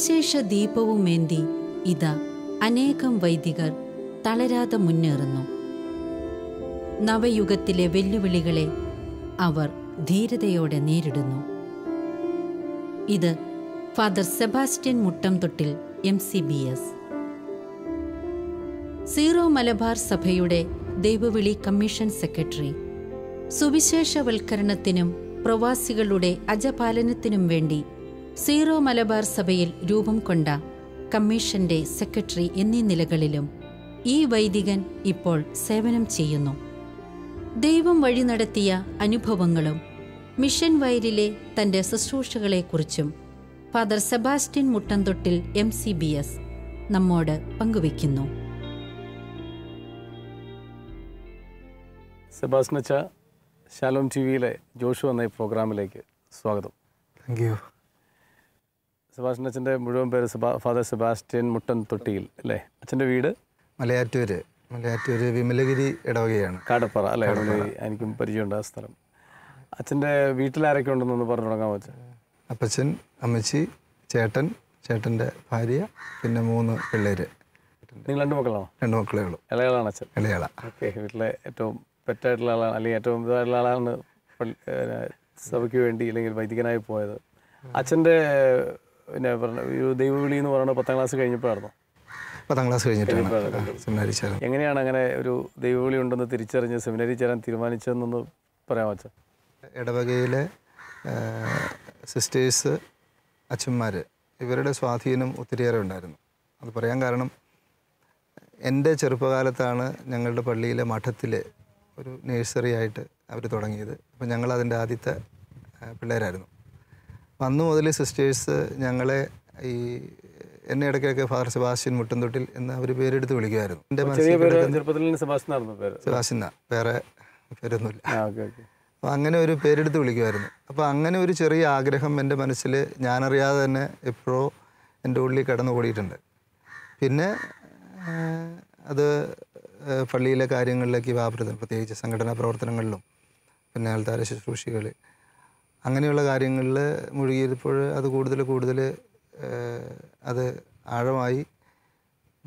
സുവിശേഷ ദീപവുമേന്തി ഇതാ അനേകം വൈദികർ തളരാതെ മുന്നേറുന്നു. നവയുഗത്തിലെ വെല്ലുവിളികളെ അവർ ധീരതയോടെ നേരിടുന്നു. ഇത് Father Sebastian Muttamthottil MCBS. Syro Malabar സഭയുടെ ദൈവവിളി കമ്മീഷൻ സെക്രട്ടറി. സുവിശേഷവൽക്കരണത്തിനും പ്രവാസികളുടെ അജപാലനത്തിനും വേണ്ടി സീറോ മലബാർ സഭയിൽ രൂപം കൊണ്ട കമ്മീഷന്റെ സെക്രട്ടറി എന്നീ നിലകളിലും ഈ വൈദികൻ ഇപ്പോൾ സേവനം ചെയ്യുന്നു. ദൈവം വഴി നടത്തിയ അനുഭവങ്ങളും മിഷൻ വയലിലെ തന്റെ ശുശ്രൂഷകളെക്കുറിച്ചും ഫാദർ സെബാസ്റ്റ്യൻ മുട്ടംതൊട്ടിൽ MCBS നമ്മോട് പങ്കുവയ്ക്കുന്നു. സെബാസ്റ്റ്യൻ അച്ഛാ, ഷാലോം TV-യിലെ ജോഷു എന്ന ഈ പ്രോഗ്രാമിലേക്ക് സ്വാഗതം. Thank you. സെബാസ്റ്റ്യൻ അച്ഛൻ്റെ മുഴുവൻ പേര് ഫാദർ സെബാസ്റ്റ്യൻ മുട്ടംതൊട്ടിയിൽ അല്ലേ? അച്ഛൻ്റെ വീട് മലയാറ്റൂര് വിമലഗിരി ഇടവകയാണ്. കാടപ്പറ അല്ലേ? എനിക്കും പരിചയമുണ്ട് ആ സ്ഥലം. അച്ഛൻ്റെ വീട്ടിലാരൊക്കെ ഉണ്ടെന്നൊന്ന് പറഞ്ഞു തുടങ്ങാൻ വെച്ചാൽ? അപ്പച്ചൻ, അമ്മച്ചി, ചേട്ടൻ, ചേട്ടൻ്റെ ഭാര്യ, പിന്നെ 3 പിള്ളേര്. നിങ്ങൾ 2 മക്കളാണോ? 2 മക്കളേ ഉള്ളൂ. ഇളയാളാണ് അച്ഛൻ? ഇളയാള. ഓക്കെ. വീട്ടിലെ ഏറ്റവും പെറ്റായിട്ടുള്ള ആളാണ്, അല്ലെങ്കിൽ ഏറ്റവും ഇതായിട്ടുള്ള ആളാണ് സഭയ്ക്ക് വേണ്ടി അല്ലെങ്കിൽ വൈദികനായി പോയത്. അച്ഛൻ്റെ പിന്നെ ഒരു ദൈവവിളി എന്ന് പറയുന്നത് 10ാം ക്ലാസ് കഴിഞ്ഞപ്പോഴായിരുന്നോ? 10ാം ക്ലാസ് കഴിഞ്ഞിട്ടാണ് സെമിനാരി ചേരാൻ. എങ്ങനെയാണ് അങ്ങനെ ഒരു ദൈവവിളി ഉണ്ടെന്ന് തിരിച്ചറിഞ്ഞ് സെമിനാരി ചേരാൻ തീരുമാനിച്ചതെന്നൊന്ന് പറയാമോ അച്ഛൻ? ഇടവകയിലെ സിസ്റ്റേഴ്സ്, അച്ഛന്മാർ, ഇവരുടെ സ്വാധീനം ഒത്തിരിയേറെ ഉണ്ടായിരുന്നു. അത് പറയാൻ കാരണം, എൻ്റെ ചെറുപ്പകാലത്താണ് ഞങ്ങളുടെ പള്ളിയിലെ മഠത്തിൽ ഒരു നേഴ്സറി ആയിട്ട് അവർ തുടങ്ങിയത്. അപ്പോൾ ഞങ്ങളതിൻ്റെ ആദ്യത്തെ പിള്ളേരായിരുന്നു. അന്ന് മുതൽ സിസ്റ്റേഴ്സ് ഞങ്ങളെ എന്നെ ഇടയ്ക്കൊക്കെ ഫാദർ സെബാസ്റ്റ്യൻ മുട്ടംതൊട്ടിൽ എന്ന് അവർ പേരെടുത്ത് വിളിക്കുമായിരുന്നു. എൻ്റെ സെബാസ്റ്റ്യൻ, വേറെ പേരൊന്നുമില്ല. അപ്പോൾ അങ്ങനെ ഒരു പേരെടുത്ത് വിളിക്കുമായിരുന്നു. അപ്പോൾ അങ്ങനെ ഒരു ചെറിയ ആഗ്രഹം എൻ്റെ മനസ്സിൽ ഞാനറിയാതെ തന്നെ എപ്പോഴോ എൻ്റെ ഉള്ളിൽ കടന്നു കൂടിയിട്ടുണ്ട്. പിന്നെ അത് പള്ളിയിലെ കാര്യങ്ങളിലേക്ക് വ്യാപൃതം, പ്രത്യേകിച്ച് സംഘടനാ പ്രവർത്തനങ്ങളിലും പിന്നെ ആൾത്താര ശുശ്രൂഷികൾ അങ്ങനെയുള്ള കാര്യങ്ങളിൽ മുഴുകിയപ്പോൾ അത് കൂടുതൽ അത് ആഴമായി.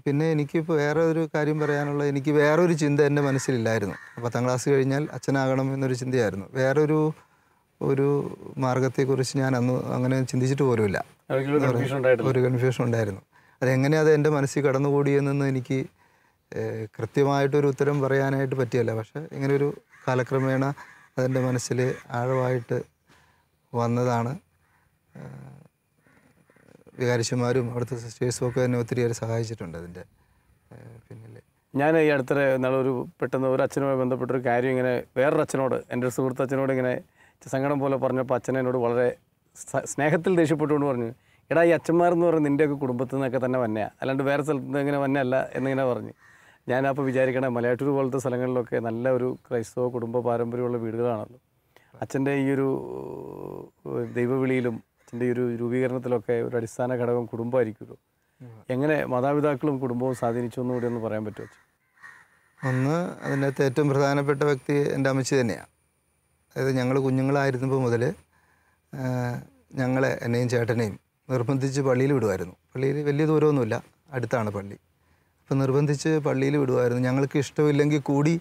പിന്നെ എനിക്കിപ്പോൾ വേറെ ഒരു കാര്യം പറയാനുള്ള, എനിക്ക് വേറൊരു ചിന്ത എൻ്റെ മനസ്സിലില്ലായിരുന്നു. 10ാം ക്ലാസ് കഴിഞ്ഞാൽ അച്ഛനാകണം എന്നൊരു ചിന്തയായിരുന്നു. ഒരു മാർഗത്തെക്കുറിച്ച് ഞാൻ അന്ന് അങ്ങനെ ചിന്തിച്ചിട്ട് പോലുമില്ല. ഒരു കൺഫ്യൂഷൻ ഉണ്ടായിരുന്നു. അതെങ്ങനെയാണ് അത് എൻ്റെ മനസ്സിൽ കടന്നുകൂടിയെന്നൊന്നും എനിക്ക് കൃത്യമായിട്ടൊരു ഉത്തരം പറയാനായിട്ട് പറ്റിയല്ല. പക്ഷേ ഇങ്ങനെയൊരു കാലക്രമേണ അതെൻ്റെ മനസ്സിൽ ആഴമായിട്ട് വന്നതാണ്. വികാരിച്ചന്മാരും അവിടുത്തെ സിസ്റ്റേഴ്സും ഒക്കെ എന്നെ ഒത്തിരിയേറെ സഹായിച്ചിട്ടുണ്ട് അതിൻ്റെ പിന്നിൽ. ഞാൻ ഈ അടുത്തിടെ എന്നാളൊരു പെട്ടെന്ന് ഒരു അച്ഛനുമായി ബന്ധപ്പെട്ടൊരു കാര്യം ഇങ്ങനെ വേറൊരു അച്ഛനോട്, എൻ്റെ ഒരു സുഹൃത്ത് അച്ഛനോട് ഇങ്ങനെ സങ്കടം പോലെ പറഞ്ഞപ്പോൾ അച്ഛൻ എന്നോട് വളരെ സ്നേഹത്തിൽ ദേഷ്യപ്പെട്ടുകൊണ്ട് പറഞ്ഞു, എടാ ഈ അച്ഛന്മാരെന്ന് പറയുന്നത് നിൻ്റെയൊക്കെ കുടുംബത്തിൽ നിന്നൊക്കെ തന്നെ വന്നെയാണ്, അല്ലാണ്ട് വേറെ സ്ഥലത്ത് നിന്ന് ഇങ്ങനെ വന്നെയല്ല എന്നിങ്ങനെ പറഞ്ഞു. ഞാനപ്പോൾ വിചാരിക്കണേ, മലയാറ്റൂർ പോലത്തെ സ്ഥലങ്ങളിലൊക്കെ നല്ല ഒരു ക്രൈസ്തവ കുടുംബ പാരമ്പര്യമുള്ള വീടുകളാണല്ലോ. അച്ഛൻ്റെ ഈ ഒരു ദൈവവിളിയിലും അച്ഛൻ്റെ ഈ ഒരു രൂപീകരണത്തിലൊക്കെ ഒരു അടിസ്ഥാന ഘടകം കുടുംബമായിരിക്കുമല്ലോ. എങ്ങനെ മാതാപിതാക്കളും കുടുംബവും സ്വാധീനിച്ചു എന്നുകൂടി ഒന്ന് പറയാൻ പറ്റുമോ? ഒന്ന്, അതിനകത്ത് ഏറ്റവും പ്രധാനപ്പെട്ട വ്യക്തി എൻ്റെ അമ്മച്ചി തന്നെയാണ്. അതായത് ഞങ്ങൾ കുഞ്ഞുങ്ങളായിരുന്നപ്പോൾ മുതൽ ഞങ്ങളെ, എന്നെയും ചേട്ടനെയും നിർബന്ധിച്ച് പള്ളിയിൽ വിടുമായിരുന്നു. പള്ളിയിൽ വലിയ ദൂരമൊന്നുമില്ല, അടുത്താണ് പള്ളി. അപ്പം നിർബന്ധിച്ച് പള്ളിയിൽ വിടുമായിരുന്നു. ഞങ്ങൾക്ക് ഇഷ്ടമില്ലെങ്കിൽ കൂടി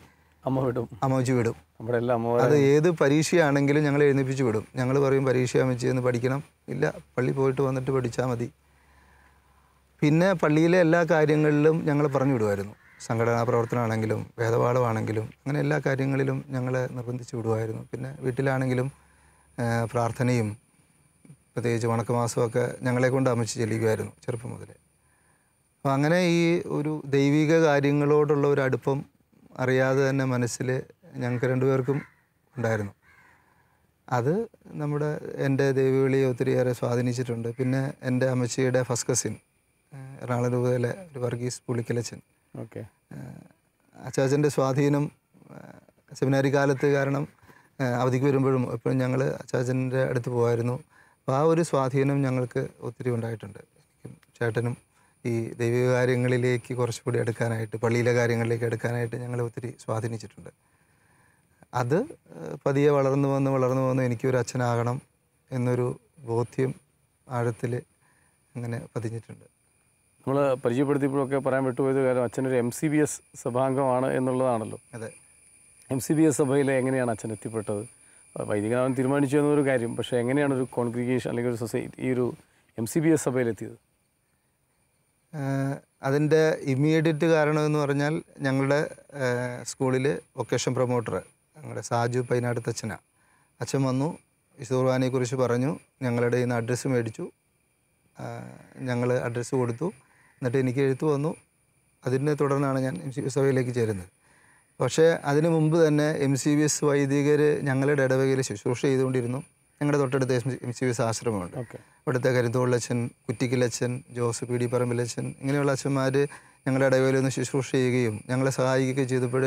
അമ്മച്ചി വിടും. അത് ഏത് പരീക്ഷയാണെങ്കിലും ഞങ്ങൾ എഴുന്നേൽപ്പിച്ച് വിടും. ഞങ്ങൾ പറയും, പരീക്ഷ അമ്മച്ചി എന്ന് പഠിക്കണം. ഇല്ല, പള്ളി പോയിട്ട് വന്നിട്ട് പഠിച്ചാൽ മതി. പിന്നെ പള്ളിയിലെ എല്ലാ കാര്യങ്ങളിലും ഞങ്ങൾ പറഞ്ഞു വിടുമായിരുന്നു. സംഘടനാ പ്രവർത്തനമാണെങ്കിലും വേദപാഠമാണെങ്കിലും അങ്ങനെ എല്ലാ കാര്യങ്ങളിലും ഞങ്ങളെ നിർബന്ധിച്ച് വിടുമായിരുന്നു. പിന്നെ വീട്ടിലാണെങ്കിലും പ്രാർത്ഥനയും പ്രത്യേകിച്ച് വണക്കമാസമൊക്കെ ഞങ്ങളെ കൊണ്ട് അമ്മച്ചി ചെല്ലിക്കുമായിരുന്നു ചെറുപ്പം മുതലേ. അപ്പോൾ അങ്ങനെ ഈ ഒരു ദൈവിക കാര്യങ്ങളോടുള്ള ഒരു അടുപ്പം അറിയാതെ തന്നെ മനസ്സിൽ ഞങ്ങൾക്ക് 2 പേർക്കും ഉണ്ടായിരുന്നു. അത് എൻ്റെ ദൈവവിളിയെ ഒത്തിരിയേറെ സ്വാധീനിച്ചിട്ടുണ്ട്. പിന്നെ എൻ്റെ അമ്മച്ചിയുടെ ഫസ്റ്റ് കസിൻ, എറണാകുളം രൂപതയിലെ ഒരു വർഗീസ് പുളിക്കലച്ചൻ, അച്ചാച്ചൻ്റെ സ്വാധീനം സെമിനാരി കാലത്ത്, കാരണം അവധിക്ക് വരുമ്പോഴും എപ്പോഴും ഞങ്ങൾ അച്ചാച്ചൻ്റെ അടുത്ത് പോകുമായിരുന്നു. അപ്പോൾ ആ ഒരു സ്വാധീനം ഞങ്ങൾക്ക് ഒത്തിരി ഉണ്ടായിട്ടുണ്ട്. എനിക്കും ചേട്ടനും ഈ ദൈവിക കാര്യങ്ങളിലേക്ക് കുറച്ചുകൂടി എടുക്കാനായിട്ട്, പള്ളിയിലെ കാര്യങ്ങളിലേക്ക് എടുക്കാനായിട്ട് ഞങ്ങളെ ഒത്തിരി സ്വാധീനിച്ചിട്ടുണ്ട്. അത് പതിയെ വളർന്നു വന്ന് എനിക്കൊരു അച്ഛനാകണം എന്നൊരു ബോധ്യം ആഴത്തിൽ അങ്ങനെ പതിഞ്ഞിട്ടുണ്ട്. നമ്മൾ പരിചയപ്പെടുത്തിയപ്പോഴൊക്കെ പറയാൻ വിട്ടുപോയത് കാര്യം അച്ഛനൊരു MCBS സഭാംഗമാണ് എന്നുള്ളതാണല്ലോ. അതെ. MCBS സഭയിൽ എങ്ങനെയാണ് അച്ഛൻ എത്തിപ്പെട്ടത്? വൈദികനാവാൻ തീരുമാനിച്ചു എന്നൊരു കാര്യം, പക്ഷേ എങ്ങനെയാണ് ഒരു കോൺഗ്രിഗേഷൻ അല്ലെങ്കിൽ ഒരു സൊസൈറ്റി ഈ ഒരു MCBS സഭയിലെത്തിയത്? അതിൻ്റെ ഇമ്മീഡിയറ്റ് കാരണമെന്ന് പറഞ്ഞാൽ ഞങ്ങളുടെ സ്കൂളിൽ വൊക്കേഷൻ പ്രൊമോട്ടർ ഞങ്ങളുടെ സാജു പൈനാടത്തച്ഛനാണ്. അച്ഛൻ വന്നു, വിശുദ്ധ കുർബാനയെക്കുറിച്ച് പറഞ്ഞു, ഞങ്ങളുടെ ഇന്ന് അഡ്രസ്സ് മേടിച്ചു, ഞങ്ങൾ അഡ്രസ്സ് കൊടുത്തു, എന്നിട്ട് എനിക്ക് എഴുത്ത് വന്നു. അതിനെ തുടർന്നാണ് ഞാൻ MCBS സഭയിലേക്ക് ചേരുന്നത്. പക്ഷേ അതിനു മുമ്പ് തന്നെ MCBS വൈദികർ ഞങ്ങളുടെ ഇടവകയിൽ ശുശ്രൂഷ ചെയ്തുകൊണ്ടിരുന്നു. ഞങ്ങളുടെ തൊട്ടടുത്ത് MCBS ആശ്രമമുണ്ട്. ഇവിടുത്തെ കരിന്തോളച്ചൻ, കുറ്റിക്കലച്ചൻ, ജോസ് PD പറമ്പിലച്ചൻ, ഇങ്ങനെയുള്ള അച്ഛന്മാർ ഞങ്ങളുടെ ഇടവകയിൽ നിന്ന് ശുശ്രൂഷ ചെയ്യുകയും ഞങ്ങളെ സഹായിക്കുകയും ചെയ്തപ്പോൾ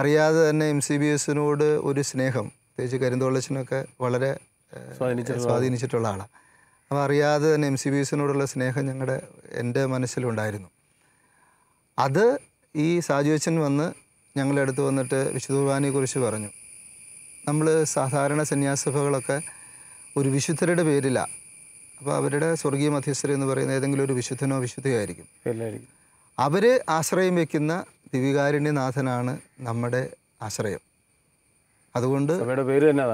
അറിയാതെ തന്നെ MCBSനോട് ഒരു സ്നേഹം, പ്രത്യേകിച്ച് കരിന്തോളച്ചനൊക്കെ വളരെ സ്വാധീനിച്ചിട്ടുള്ള ആളാണ്. അപ്പോൾ അറിയാതെ തന്നെ MCBSനോടുള്ള സ്നേഹം എൻ്റെ മനസ്സിലുണ്ടായിരുന്നു. അത് ഈ സാജുവച്ചൻ വന്ന് ഞങ്ങളുടെ അടുത്ത് വന്നിട്ട് വിശുദ്ധ കുർബാനയെക്കുറിച്ച് പറഞ്ഞു. നമ്മൾ സാധാരണ സന്യാസഭകളൊക്കെ ഒരു വിശുദ്ധരുടെ പേരിലാണ്. അപ്പോൾ അവരുടെ സ്വർഗീയ മധ്യസ്ഥർ എന്ന് പറയുന്ന ഏതെങ്കിലും ഒരു വിശുദ്ധനോ വിശുദ്ധയോ ആയിരിക്കും. അവർ ആശ്രയം വയ്ക്കുന്ന ദിവികാരുണ്യനാഥനാണ് നമ്മുടെ ആശ്രയം. അതുകൊണ്ട് പേര് തന്നെ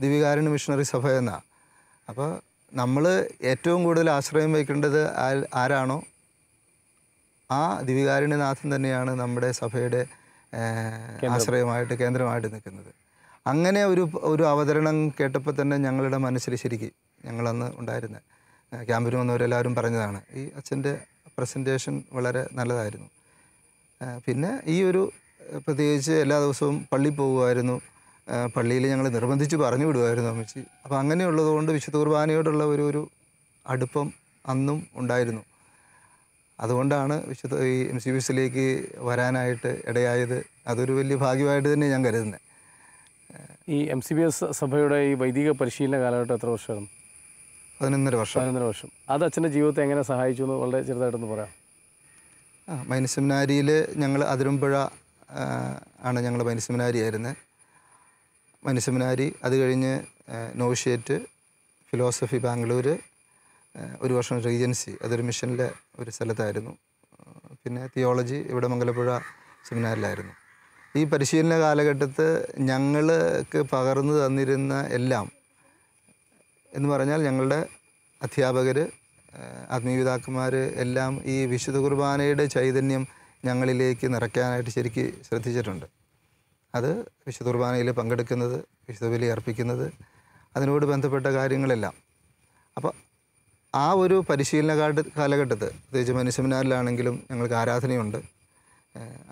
ദിവികാരുണ്യ മിഷണറി സഭ എന്നാണ്. അപ്പോൾ നമ്മൾ ഏറ്റവും കൂടുതൽ ആശ്രയം വയ്ക്കേണ്ടത് ആരാണോ ആ ദിവികാരുണ്യനാഥൻ തന്നെയാണ് നമ്മുടെ സഭയുടെ ആശ്രയമായിട്ട് കേന്ദ്രമായിട്ട് നിൽക്കുന്നത്. അങ്ങനെ ഒരു അവതരണം കേട്ടപ്പോൾ തന്നെ ഞങ്ങളുടെ മനസ്സിൽ ശരിക്കും ഞങ്ങളന്ന് ഉണ്ടായിരുന്ന ക്യാമ്പിന് വന്നവരെല്ലാവരും പറഞ്ഞതാണ്, ഈ അച്ഛൻ്റെ പ്രസൻറ്റേഷൻ വളരെ നല്ലതായിരുന്നു. പിന്നെ ഈ ഒരു പ്രത്യേകിച്ച് എല്ലാ ദിവസവും പള്ളിയിൽ പോകുമായിരുന്നു. പള്ളിയിൽ ഞങ്ങൾ നിർബന്ധിച്ച് പറഞ്ഞു വിടുമായിരുന്നു അമ്മച്ചി. അപ്പോൾ അങ്ങനെയുള്ളതുകൊണ്ട് വിശുദ്ധ കുർബാനയോടുള്ള ഒരു അടുപ്പം അന്നും ഉണ്ടായിരുന്നു. അതുകൊണ്ടാണ് ഈ MCBSലേക്ക് വരാനായിട്ട് ഇടയായത്. അതൊരു വലിയ ഭാഗ്യമായിട്ട് തന്നെ ഞാൻ കരുതുന്നത്. ഈ MCBS സഭയുടെ ഈ വൈദിക പരിശീലന കാലഘട്ടം എത്ര വർഷമാണ്? 11.5 വർഷം. 11.5 വർഷം. അത് അച്ഛൻ്റെ ജീവിതത്തെ എങ്ങനെ സഹായിച്ചു എന്ന് വളരെ ചെറുതായിട്ടൊന്ന് പറയാം. മൈനസ് സെമിനാരിയിൽ ഞങ്ങൾ അതിരമ്പുഴ ആണ് ഞങ്ങൾ മൈനസ് സെമിനാരി ആയിരുന്നത്. മൈനസ് സെമിനാരി, അത് കഴിഞ്ഞ് നോവിഷ്യേറ്റ്, ഫിലോസഫി ബാംഗ്ലൂർ, ഒരു വർഷം റീജൻസി, അതൊരു മിഷനിലെ ഒരു സ്ഥലത്തായിരുന്നു. പിന്നെ തിയോളജി ഇവിടെ മംഗലപ്പുഴ സെമിനാറിലായിരുന്നു. ഈ പരിശീലന കാലഘട്ടത്ത് ഞങ്ങൾക്ക് പകർന്നു തന്നിരുന്ന എല്ലാം എന്ന് പറഞ്ഞാൽ ഞങ്ങളുടെ അധ്യാപകർ, ആത്മീയപിതാക്കന്മാർ എല്ലാം ഈ വിശുദ്ധ കുർബാനയുടെ ചൈതന്യം ഞങ്ങളിലേക്ക് നിറയ്ക്കാനായിട്ട് ശരിക്ക് ശ്രദ്ധിച്ചിട്ടുണ്ട്. അത് വിശുദ്ധ കുർബാനയിൽ പങ്കെടുക്കുന്നത്, വിശുദ്ധ ബലി അർപ്പിക്കുന്നത്, അതിനോട് ബന്ധപ്പെട്ട കാര്യങ്ങളെല്ലാം. അപ്പോൾ ആ ഒരു പരിശീലന കാലഘട്ടത്ത് പ്രത്യേകിച്ച് മനുഷ്യനാരിലാണെങ്കിലും ഞങ്ങൾക്ക് ആരാധനയുണ്ട്.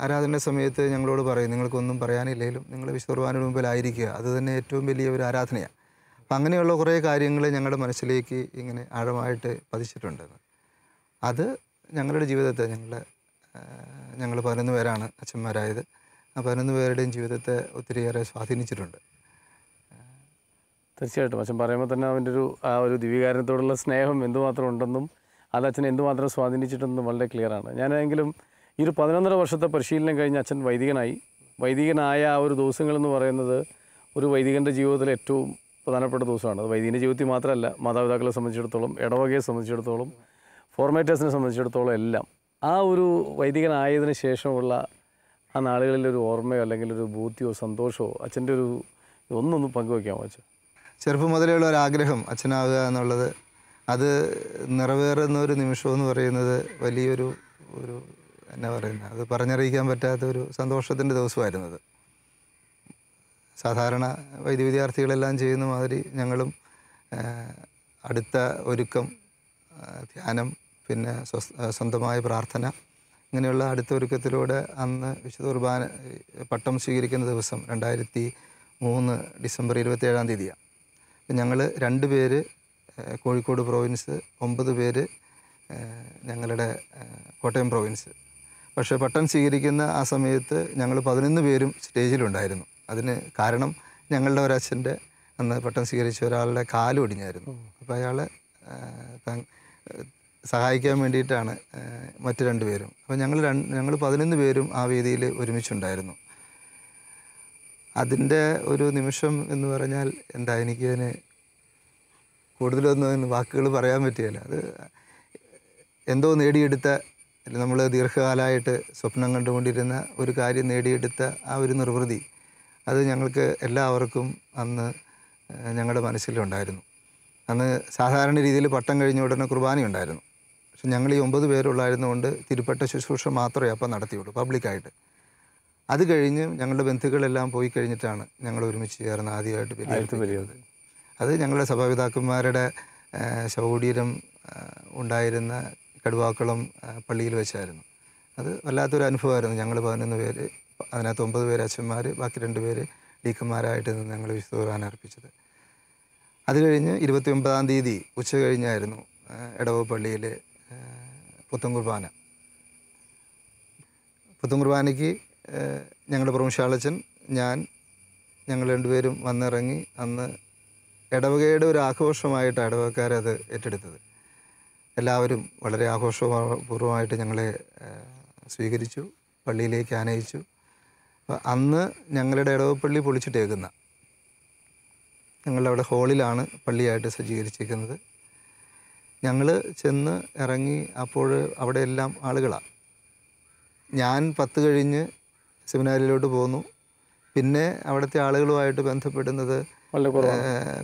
ആരാധന സമയത്ത് ഞങ്ങളോട് പറയും, നിങ്ങൾക്കൊന്നും പറയാനില്ലെങ്കിലും നിങ്ങൾ വിശുദ്ധ കുർബാനയുടെ മുമ്പിലായിരിക്കുക, അത് തന്നെ ഏറ്റവും വലിയ ഒരു ആരാധനയാണ്. അപ്പം അങ്ങനെയുള്ള കുറേ കാര്യങ്ങൾ ഞങ്ങളുടെ മനസ്സിലേക്ക് ഇങ്ങനെ ആഴമായിട്ട് പതിച്ചിട്ടുണ്ട്. അത് ഞങ്ങളുടെ ജീവിതത്തെ ഞങ്ങൾ 11 പേരാണ് അച്ഛന്മാരായത്. ആ 11 പേരുടെയും ജീവിതത്തെ ഒത്തിരിയേറെ സ്വാധീനിച്ചിട്ടുണ്ട്. തീർച്ചയായിട്ടും അച്ഛൻ പറയുമ്പോൾ തന്നെ അവൻ്റെ ആ ഒരു ദിവികാരണത്തോടുള്ള സ്നേഹം എന്തുമാത്രം ഉണ്ടെന്നും അത് അച്ഛനെ എന്തുമാത്രം സ്വാധീനിച്ചിട്ടുണ്ടെന്നും വളരെ ക്ലിയറാണ്. ഞാനെങ്കിലും ഈ ഒരു 11.5 വർഷത്തെ പരിശീലനം കഴിഞ്ഞ് അച്ഛൻ വൈദികനായ ആ ഒരു ദിവസങ്ങളെന്ന് പറയുന്നത് ഒരു വൈദികൻ്റെ ജീവിതത്തിലെ ഏറ്റവും പ്രധാനപ്പെട്ട ദിവസമാണ്. അത് വൈദികൻ്റെ ജീവിതത്തിൽ മാത്രമല്ല, മാതാപിതാക്കളെ സംബന്ധിച്ചിടത്തോളം, ഇടവകയെ സംബന്ധിച്ചിടത്തോളം, ഫോർമേറ്റേഴ്സിനെ സംബന്ധിച്ചിടത്തോളം എല്ലാം ആ ഒരു വൈദികനായതിനു ശേഷമുള്ള ആ നാളുകളിലൊരു ഓർമ്മയോ അല്ലെങ്കിൽ ഒരു ബോധ്യമോ സന്തോഷമോ അച്ഛൻ്റെ ഒന്നൊന്ന് പങ്കുവയ്ക്കാമോ അച്ഛൻ? ചെറുപ്പം മുതലുള്ള ഒരാഗ്രഹം അച്ഛനാവുക എന്നുള്ളത്, അത് നിറവേറുന്ന ഒരു നിമിഷം എന്ന് പറയുന്നത് വലിയൊരു എന്നാ പറയുന്നത്, അത് പറഞ്ഞറിയിക്കാൻ പറ്റാത്തൊരു സന്തോഷത്തിൻ്റെ ദിവസമായിരുന്നത്. സാധാരണ വൈദ്യ വിദ്യാർത്ഥികളെല്ലാം ചെയ്യുന്ന മാതിരി ഞങ്ങളും അടുത്ത ഒരുക്കം, ധ്യാനം, പിന്നെ സ്വന്തമായ പ്രാർത്ഥന, ഇങ്ങനെയുള്ള അടുത്ത ഒരുക്കത്തിലൂടെ അന്ന് വിശുദ്ധ കുർബാന പട്ടം സ്വീകരിക്കുന്ന ദിവസം 2003 ഡിസംബർ 27-ാം തീയതിയാണ്. ഞങ്ങൾ 2 പേര് കോഴിക്കോട് പ്രോവിൻസ്, 9 പേര് ഞങ്ങളുടെ കോട്ടയം പ്രോവിൻസ്. പക്ഷേ പട്ടം സ്വീകരിക്കുന്ന ആ സമയത്ത് ഞങ്ങൾ 11 പേരും സ്റ്റേജിലുണ്ടായിരുന്നു. അതിന് കാരണം ഞങ്ങളുടെ ഒരച്ഛൻ്റെ അന്ന് പട്ടം സ്വീകരിച്ച ഒരാളുടെ കാല് ഒടിഞ്ഞായിരുന്നു. അപ്പോൾ അയാളെ സഹായിക്കാൻ വേണ്ടിയിട്ടാണ് മറ്റ് 2 പേരും. അപ്പോൾ ഞങ്ങൾ 11 പേരും ആ വേദിയിൽ ഒരുമിച്ചുണ്ടായിരുന്നു. അതിൻ്റെ ഒരു നിമിഷം എന്ന് പറഞ്ഞാൽ എനിക്കതിന് കൂടുതലൊന്നും വാക്കുകൾ പറയാൻ പറ്റുകയില്ല. അത് എന്തോ നേടിയെടുത്ത, നമ്മൾ ദീർഘകാലമായിട്ട് സ്വപ്നം കണ്ടുകൊണ്ടിരുന്ന ഒരു കാര്യം നേടിയെടുത്ത ആ ഒരു നിർവൃതി, അത് ഞങ്ങൾക്ക് എല്ലാവർക്കും അന്ന് ഞങ്ങളുടെ മനസ്സിലുണ്ടായിരുന്നു. അന്ന് സാധാരണ രീതിയിൽ പട്ടം കഴിഞ്ഞ ഉടനെ കുർബാനയുണ്ടായിരുന്നു. പക്ഷെ ഞങ്ങൾ ഈ 9 പേരുള്ളായിരുന്നുകൊണ്ട് തിരുപ്പട്ട ശുശ്രൂഷ മാത്രമേ അപ്പം നടത്തിയുള്ളൂ പബ്ലിക്കായിട്ട്. അത് കഴിഞ്ഞ് ഞങ്ങളുടെ ബന്ധുക്കളെല്ലാം പോയി കഴിഞ്ഞിട്ടാണ് ഞങ്ങൾ ഒരുമിച്ച് ചേർന്ന് ആദ്യമായിട്ട് പെരുന്നത്. അത് ഞങ്ങളുടെ സഭാപിതാക്കന്മാരുടെ ശവകുടീരം ഉണ്ടായിരുന്ന കടുവാക്കുളം പള്ളിയിൽ വെച്ചായിരുന്നു. അത് വല്ലാത്തൊരു അനുഭവമായിരുന്നു. ഞങ്ങൾ 11 പേര്, അതിനകത്ത് 9 പേര് അച്ഛന്മാർ, ബാക്കി 2 പേര് ഡീക്കന്മാരായിട്ട് നിന്ന് ഞങ്ങൾ വിശുദ്ധ കുർബാന അർപ്പിച്ചത്. അത് കഴിഞ്ഞ് 29-ാം തീയതി ഉച്ച കഴിഞ്ഞായിരുന്നു എടവ പള്ളിയിൽ പുത്തൻ കുർബാന. പുത്തൻ കുർബാനയ്ക്ക് ഞങ്ങളുടെ പ്രൊവിൻഷ്യാളച്ചൻ, ഞങ്ങൾ 2 പേരും വന്നിറങ്ങി. അന്ന് ഇടവകയുടെ ഒരു ആഘോഷമായിട്ട് ഇടവകക്കാരത് ഏറ്റെടുത്തത്. എല്ലാവരും വളരെ ആഘോഷപൂർവ്വമായിട്ട് ഞങ്ങളെ സ്വീകരിച്ചു, പള്ളിയിലേക്ക് ആനയിച്ചു. അപ്പോൾ അന്ന് ഞങ്ങളുടെ ഇടവപ്പള്ളി പൊളിച്ചിട്ടേക്കുന്ന, ഞങ്ങളവിടെ ഹാളിലാണ് പള്ളിയായിട്ട് സജ്ജീകരിച്ചിരിക്കുന്നത്. ഞങ്ങൾ ചെന്ന് ഇറങ്ങി. അപ്പോൾ അവിടെ എല്ലാം ആളുകളാണ്. ഞാൻ 10 കഴിഞ്ഞ് സെമിനാരിയിലോട്ട് പോന്നു. പിന്നെ അവിടുത്തെ ആളുകളുമായിട്ട് ബന്ധപ്പെടുന്നത്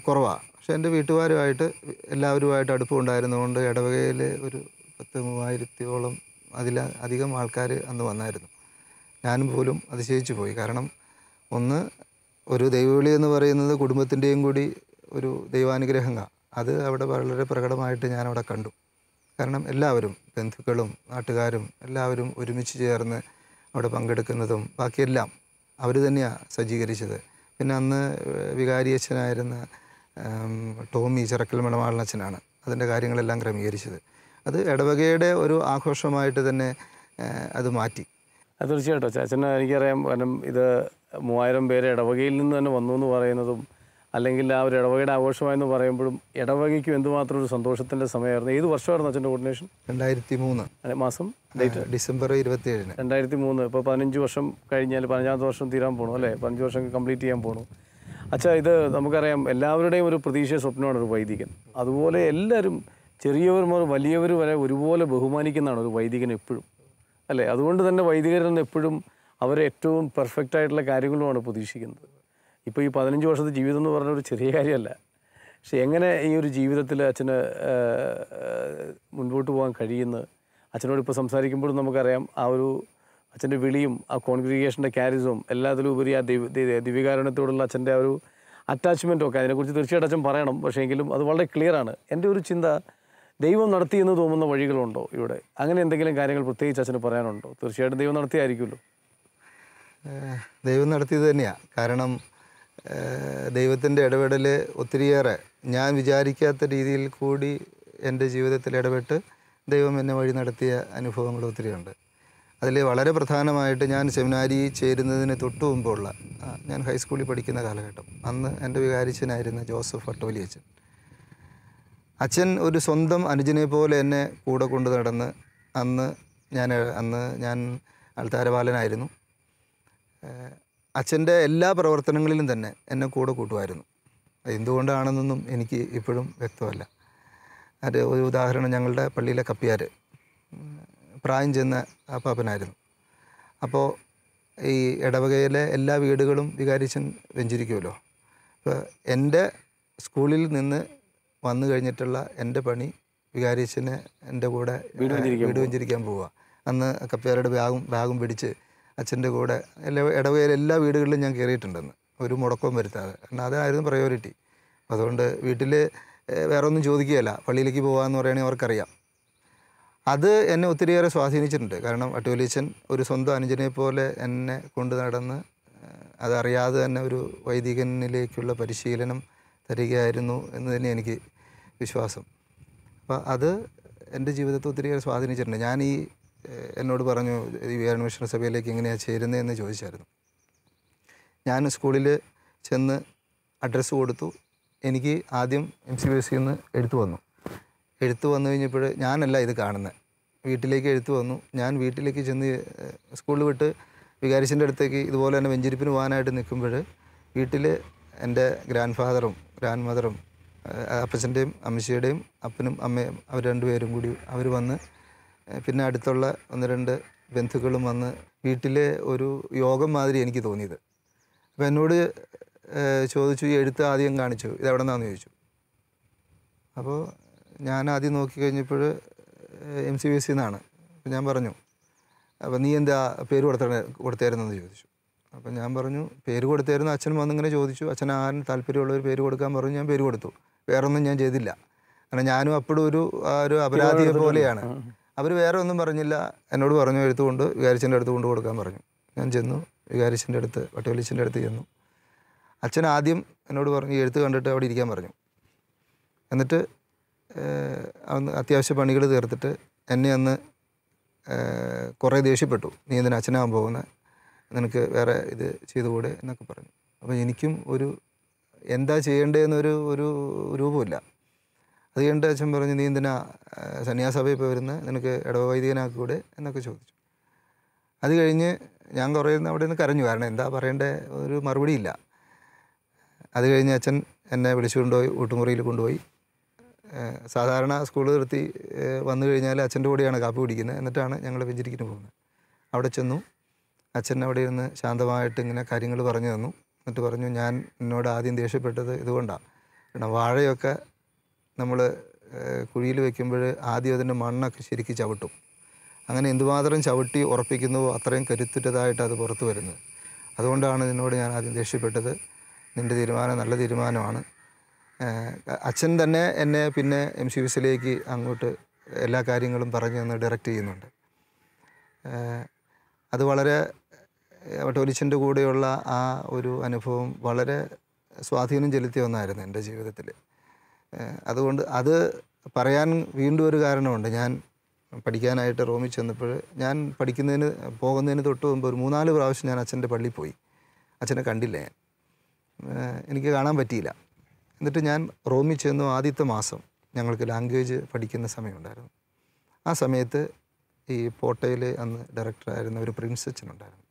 കുറവാണ്. പക്ഷെ എൻ്റെ വീട്ടുകാരുമായിട്ട് എല്ലാവരുമായിട്ട് അടുപ്പമുണ്ടായിരുന്നതുകൊണ്ട് ഇടവകയിൽ ഒരു 10,000-3000-ഓളം അതിലധികം ആൾക്കാർ അന്ന് വന്നായിരുന്നു. ഞാനും പോലും അതിശയിച്ചു പോയി. കാരണം ഒന്ന്, ഒരു ദൈവവിളി എന്ന് പറയുന്നത് കുടുംബത്തിൻ്റെയും കൂടി ഒരു ദൈവാനുഗ്രഹമാണ്. അത് അവിടെ വളരെ പ്രകടമായിട്ട് ഞാനവിടെ കണ്ടു. കാരണം എല്ലാവരും, ബന്ധുക്കളും നാട്ടുകാരും എല്ലാവരും ഒരുമിച്ച് ചേർന്ന് അവിടെ പങ്കെടുക്കുന്നതും ബാക്കിയെല്ലാം അവർ തന്നെയാണ് സജ്ജീകരിച്ചത്. പിന്നെ അന്ന് വികാരിയച്ഛനായിരുന്ന ടോമി ചിറക്കൽ മണവാളനച്ഛനാണ് അതിൻ്റെ കാര്യങ്ങളെല്ലാം ക്രമീകരിച്ചത്. അത് ഇടവകയുടെ ഒരു ആഘോഷമായിട്ട് തന്നെ അത് മാറ്റി. തീർച്ചയായിട്ടും അച്ഛന് എനിക്കറിയാം. കാരണം ഇത് 3000 പേര് ഇടവകയിൽ നിന്ന് തന്നെ വന്നു എന്ന് പറയുന്നതും, അല്ലെങ്കിൽ ആ ഒരു ഇടവകയുടെ ആഘോഷമായെന്ന് പറയുമ്പോഴും ഇടവകയ്ക്കും എന്തുമാത്രം ഒരു സന്തോഷത്തിൻ്റെ സമയമായിരുന്നു. ഏത് വർഷമായിരുന്നു അച്ഛൻ്റെ കോർഡിനേഷൻ? 2003 മാസം, ഡേറ്റ് ഡിസംബർ 27. 2003. ഇപ്പോൾ 15 വർഷം കഴിഞ്ഞാൽ 15ാമത്തെ വർഷം തീരാൻ പോകണു അല്ലേ? 15 വർഷം കംപ്ലീറ്റ് ചെയ്യാൻ പോകണു. അച്ഛാ, ഇത് നമുക്കറിയാം എല്ലാവരുടെയും ഒരു പ്രതീക്ഷ സ്വപ്നമാണ് ഒരു വൈദികൻ. അതുപോലെ എല്ലാവരും, ചെറിയവർ മുതൽ വലിയവർ വരെ ഒരുപോലെ ബഹുമാനിക്കുന്നതാണ് ഒരു വൈദികൻ എപ്പോഴും അല്ലേ? അതുകൊണ്ട് തന്നെ വൈദികരിൽ നിന്ന് എപ്പോഴും അവരെ ഏറ്റവും പെർഫെക്റ്റ് ആയിട്ടുള്ള കാര്യങ്ങളുമാണ് പ്രതീക്ഷിക്കുന്നത്. ഇപ്പോൾ ഈ 15 വർഷത്തെ ജീവിതം എന്ന് പറഞ്ഞ ഒരു ചെറിയ കാര്യമല്ല. പക്ഷെ എങ്ങനെ ഈ ഒരു ജീവിതത്തിൽ അച്ഛന് മുൻപോട്ട് പോകാൻ കഴിയുന്നത്? അച്ഛനോട് ഇപ്പോൾ സംസാരിക്കുമ്പോഴും നമുക്കറിയാം ആ ഒരു അച്ഛൻ്റെ വിളിയും ആ കോൺഗ്രിഗേഷൻ്റെ ക്യാരിസും എല്ലാത്തിലും ഉപരി ആ ദിവ്യകാരുണ്യത്തോടുള്ള അച്ഛൻ്റെ ആ ഒരു അറ്റാച്ച്മെൻറ്റും ഒക്കെ, അതിനെക്കുറിച്ച് തീർച്ചയായിട്ടും അച്ഛൻ പറയണം. പക്ഷേ എങ്കിലും അത് വളരെ ക്ലിയറാണ്. എൻ്റെ ഒരു ചിന്ത, ദൈവം നടത്തിയെന്ന് തോന്നുന്ന വഴികളുണ്ടോ ഇവിടെ? അങ്ങനെ എന്തെങ്കിലും കാര്യങ്ങൾ പ്രത്യേകിച്ച് അച്ഛന് പറയാനുണ്ടോ? തീർച്ചയായിട്ടും ദൈവം നടത്തിയായിരിക്കുമല്ലോ. ദൈവം നടത്തിയത് തന്നെയാണ്. കാരണം ദൈവത്തിൻ്റെ ഇടപെടൽ ഒത്തിരിയേറെ ഞാൻ വിചാരിക്കാത്ത രീതിയിൽ കൂടി എൻ്റെ ജീവിതത്തിൽ ഇടപെട്ട് ദൈവം എന്നെ വഴി നടത്തിയ അനുഭവങ്ങൾ ഒത്തിരിയുണ്ട്. അതിൽ വളരെ പ്രധാനമായിട്ട് ഞാൻ സെമിനാരി ചേരുന്നതിന് തൊട്ട് മുമ്പുള്ള, ഞാൻ ഹൈസ്കൂളിൽ പഠിക്കുന്ന കാലഘട്ടം, അന്ന് എൻ്റെ വികാരിച്ചനായിരുന്ന ജോസഫ് അട്ടോലിയച്ചൻ. അച്ഛൻ ഒരു സ്വന്തം അനുജനെ പോലെ എന്നെ കൂടെ കൊണ്ടു നടന്ന്, അന്ന് ഞാൻ അൾത്താരപാലനായിരുന്നു. അച്ഛൻ്റെ എല്ലാ പ്രവർത്തനങ്ങളിലും തന്നെ എന്നെ കൂടെ കൂട്ടുമായിരുന്നു. എന്തുകൊണ്ടാണെന്നൊന്നും എനിക്ക് ഇപ്പോഴും വ്യക്തമല്ല. അത് ഒരു ഉദാഹരണം, ഞങ്ങളുടെ പള്ളിയിലെ കപ്പിയാർ പ്രായം ചെന്ന അപ്പാപ്പനായിരുന്നു. അപ്പോൾ ഈ ഇടവകയിലെ എല്ലാ വീടുകളും വികാരിച്ചൻ വെഞ്ചരിക്കുമല്ലോ. അപ്പോൾ എൻ്റെ സ്കൂളിൽ നിന്ന് വന്നു കഴിഞ്ഞിട്ടുള്ള എൻ്റെ പണി വികാരിച്ചന് എൻ്റെ കൂടെ വീട് വെഞ്ചരിക്കാൻ പോവുക. അന്ന് കപ്പിയാരുടെ ബാഗും പിടിച്ച് അച്ഛൻ്റെ കൂടെ ഇടവകയിലെ എല്ലാ വീടുകളിലും ഞാൻ കയറിയിട്ടുണ്ടെന്ന്, ഒരു മുടക്കവും വരുത്താതെ. കാരണം അതായിരുന്നു പ്രയോറിറ്റി. അതുകൊണ്ട് വീട്ടിൽ വേറെ ഒന്നും ചോദിക്കുകയല്ല, പള്ളിയിലേക്ക് പോകാമെന്ന് പറയുകയാണെങ്കിൽ അവർക്കറിയാം. അത് എന്നെ ഒത്തിരിയേറെ സ്വാധീനിച്ചിട്ടുണ്ട്. കാരണം അട്ടോലിയച്ചൻ ഒരു സ്വന്തം അനുജനെ പോലെ എന്നെ കൊണ്ടു നടന്ന് അതറിയാതെ തന്നെ ഒരു വൈദികനിലേക്കുള്ള പരിശീലനം തരികയായിരുന്നു എന്ന് തന്നെ എനിക്ക് വിശ്വാസം. അപ്പോൾ അത് എൻ്റെ ജീവിതത്തെ ഒത്തിരിയേറെ സ്വാധീനിച്ചിട്ടുണ്ട്. ഞാൻ എന്നോട് പറഞ്ഞു ഈ വികാരി മിഷൻ സഭയിലേക്ക് എങ്ങനെയാണ് ചേരുന്നതെന്ന് ചോദിച്ചായിരുന്നു. ഞാൻ സ്കൂളിൽ ചെന്ന് അഡ്രസ്സ് കൊടുത്തു. എനിക്ക് ആദ്യം MCBSE നിന്ന് എഴുത്ത് വന്നു കഴിഞ്ഞപ്പോൾ ഞാനല്ല ഇത് കാണുന്നത്, വീട്ടിലേക്ക് എഴുത്ത് വന്നു. ഞാൻ വീട്ടിലേക്ക് ചെന്ന് സ്കൂളിൽ വിട്ട് വികാരിച്ചൻ്റെ അടുത്തേക്ക് ഇതുപോലെ തന്നെ വെഞ്ചരിപ്പിന് പോകാനായിട്ട് നിൽക്കുമ്പോൾ വീട്ടിൽ എൻ്റെ ഗ്രാൻഡ് ഫാദറും ഗ്രാൻഡ് മദറും, അപ്പച്ചൻ്റെയും അമ്മച്ചിയുടെയും അപ്പനും അമ്മയും അവർ 2 പേരും കൂടി അവർ വന്ന് പിന്നെ അടുത്തുള്ള 1-2 ബന്ധുക്കളും വന്ന് വീട്ടിലെ ഒരു യോഗം മാതിരി എനിക്ക് തോന്നിയത്. അപ്പോൾ എന്നോട് ചോദിച്ചു, ഈ എഴുത്ത് ആദ്യം കാണിച്ചു, ഇതെവിടെ നിന്നാണെന്ന് ചോദിച്ചു. അപ്പോൾ ഞാൻ ആദ്യം നോക്കിക്കഴിഞ്ഞപ്പോൾ MCBSE എന്നാണ്. അപ്പോൾ ഞാൻ പറഞ്ഞു, അപ്പോൾ നീ എന്താ പേര് കൊടുത്തായിരുന്നെന്ന് ചോദിച്ചു. അപ്പോൾ ഞാൻ പറഞ്ഞു, പേര് കൊടുത്തായിരുന്നു. അച്ഛൻ വന്നിങ്ങനെ ചോദിച്ചു, അച്ഛൻ ആരും താല്പര്യമുള്ളൊരു പേര് കൊടുക്കാൻ പറഞ്ഞു. ഞാൻ പേര് കൊടുത്തു. വേറൊന്നും ഞാൻ ചെയ്തില്ല. കാരണം ഞാനും അപ്പോഴും ഒരു അപരാധിയെ പോലെയാണ്. അവർ വേറെ ഒന്നും പറഞ്ഞില്ല. എന്നോട് പറഞ്ഞു എഴുത്തുകൊണ്ട് വികാരിച്ചൻ്റെ അടുത്ത് കൊണ്ട് കൊടുക്കാൻ പറഞ്ഞു. ഞാൻ ചെന്നു, വികാരിച്ചൻ്റെ അടുത്ത്, വട്ടവലിച്ചൻ്റെ അടുത്ത് ചെന്നു. അച്ഛൻ ആദ്യം എന്നോട് പറഞ്ഞു എഴുത്ത് കണ്ടിട്ട് അവിടെ ഇരിക്കാൻ പറഞ്ഞു. എന്നിട്ട് അത്യാവശ്യ പണികൾ തീർത്തിട്ട് എന്നെ അന്ന് കുറേ ദേഷ്യപ്പെട്ടു. നീ എന്തിനാ അച്ഛനാകാൻ പോകുന്നത്, നിനക്ക് വേറെ ഇത് ചെയ്തുകൂടെ എന്നൊക്കെ പറഞ്ഞു. അപ്പോൾ എനിക്കും എന്താ ചെയ്യേണ്ടതെന്നൊരു രൂപമില്ല. അത് കഴിഞ്ഞിട്ട് അച്ഛൻ പറഞ്ഞു, നീ എന്തിനാ സന്യാസഭയിൽ ഇപ്പോൾ വരുന്നത്, നിനക്ക് ഇടവവൈദികനാക്കൂടെ എന്നൊക്കെ ചോദിച്ചു. അത് കഴിഞ്ഞ് ഞാൻ കുറേ അവിടെ നിന്ന് കരഞ്ഞു. കാരണം എന്താ പറയേണ്ട ഒരു മറുപടിയില്ല. അത് കഴിഞ്ഞ് അച്ഛൻ എന്നെ വിളിച്ചുകൊണ്ടുപോയി ഊട്ടുമുറിയിൽ കൊണ്ടുപോയി. സാധാരണ സ്കൂൾ നിർത്തി വന്നു കഴിഞ്ഞാൽ അച്ഛൻ്റെ കൂടെയാണ് കാപ്പി കുടിക്കുന്നത്. എന്നിട്ടാണ് ഞങ്ങൾ വെഞ്ചരിക്കിന് പോകുന്നത്. അവിടെ ചെന്നു. അച്ഛൻ അവിടെ ഇരുന്ന് ശാന്തമായിട്ട് ഇങ്ങനെ കാര്യങ്ങൾ പറഞ്ഞു തന്നു. എന്നിട്ട് പറഞ്ഞു, ഞാൻ എന്നോട് ആദ്യം ദേഷ്യപ്പെട്ടത് ഇതുകൊണ്ടാണ്. കാരണം വാഴയൊക്കെ നമ്മൾ കുഴിയിൽ വെക്കുമ്പോൾ ആദ്യം അതിൻ്റെ മണ്ണൊക്കെ ശരിക്കും ചവിട്ടും. അങ്ങനെ എന്തുമാത്രം ചവിട്ടി ഉറപ്പിക്കുന്നുവോ അത്രയും കരുത്തുറ്റതായിട്ട് അത് പുറത്തു വരുന്നത്. അതുകൊണ്ടാണ് നിന്നോട് ഞാൻ ആദ്യം ദേഷ്യപ്പെട്ടത്. നിൻ്റെ തീരുമാനം നല്ല തീരുമാനമാണ്. അച്ഛൻ തന്നെ എന്നെ പിന്നെ MCBSEയിലേക്ക് അങ്ങോട്ട് എല്ലാ കാര്യങ്ങളും പറഞ്ഞു തന്ന് ഡയറക്റ്റ് ചെയ്യുന്നുണ്ട്. അത് വളരെ വട്ടവലിച്ചൻ്റെ കൂടെയുള്ള ആ ഒരു അനുഭവം വളരെ സ്വാധീനം ചെലുത്തിയ ഒന്നായിരുന്നു എൻ്റെ ജീവിതത്തിൽ. അതുകൊണ്ട് അത് പറയാൻ വീണ്ടും ഒരു കാരണമുണ്ട്. ഞാൻ പഠിക്കാനായിട്ട് റോമിൽ ചെന്നപ്പോൾ ഞാൻ പോകുന്നതിന് തൊട്ട് മുമ്പ് ഒരു 3-4 പ്രാവശ്യം ഞാൻ അച്ഛൻ്റെ പള്ളിയിൽ പോയി. അച്ഛനെ കണ്ടില്ല. എനിക്ക് കാണാൻ പറ്റിയില്ല. എന്നിട്ട് ഞാൻ റോമിൽ ചെന്നു. ആദ്യത്തെ മാസം ഞങ്ങൾക്ക് ലാംഗ്വേജ് പഠിക്കുന്ന സമയമുണ്ടായിരുന്നു. ആ സമയത്ത് ഈ പോട്ടയിൽ അന്ന് ഡയറക്ടറായിരുന്ന ഒരു പ്രിൻസ് അച്ഛനുണ്ടായിരുന്നു.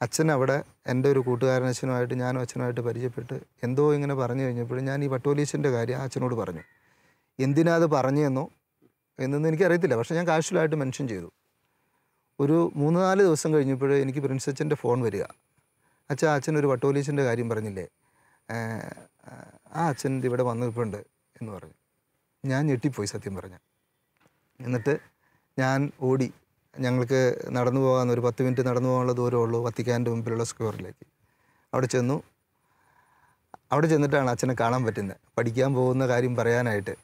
അച്ഛൻ അവിടെ എൻ്റെ ഒരു കൂട്ടുകാരൻ അച്ഛനുമായിട്ട് ഞാനും അച്ഛനുമായിട്ട് പരിചയപ്പെട്ട് എന്തോ ഇങ്ങനെ പറഞ്ഞു കഴിഞ്ഞപ്പോൾ ഞാൻ ഈ വട്ടവലീശൻ്റെ കാര്യം അച്ഛനോട് പറഞ്ഞു. എന്തിനാ അത് പറഞ്ഞെന്നോ എന്നൊന്നും എനിക്കറിയത്തില്ല. പക്ഷേ ഞാൻ കാഷ്വലായിട്ട് മെൻഷൻ ചെയ്തു. ഒരു 3-4 ദിവസം കഴിഞ്ഞപ്പോൾ എനിക്ക് പ്രിൻസ് അച്ഛൻ്റെ ഫോൺ വരിക. അച്ഛനൊരു വട്ടവലീശൻ്റെ കാര്യം പറഞ്ഞില്ലേ, ആ അച്ഛൻ ഇവിടെ വന്നിട്ടുണ്ട് എന്ന് പറഞ്ഞു. ഞാൻ ഞെട്ടിപ്പോയി സത്യം പറഞ്ഞ. എന്നിട്ട് ഞാൻ ഓടി. ഞങ്ങൾക്ക് നടന്നു പോകാൻ ഒരു 10 മിനിറ്റ് നടന്നു പോകാനുള്ള ദൂരമുള്ളൂ വത്തിക്കാൻ്റെ മുമ്പിലുള്ള സ്ക്വയറിലേക്ക്. അവിടെ ചെന്നു. അവിടെ ചെന്നിട്ടാണ് അച്ഛനെ കാണാൻ പറ്റുന്നത്, പഠിക്കാൻ പോകുന്ന കാര്യം പറയാനായിട്ട്.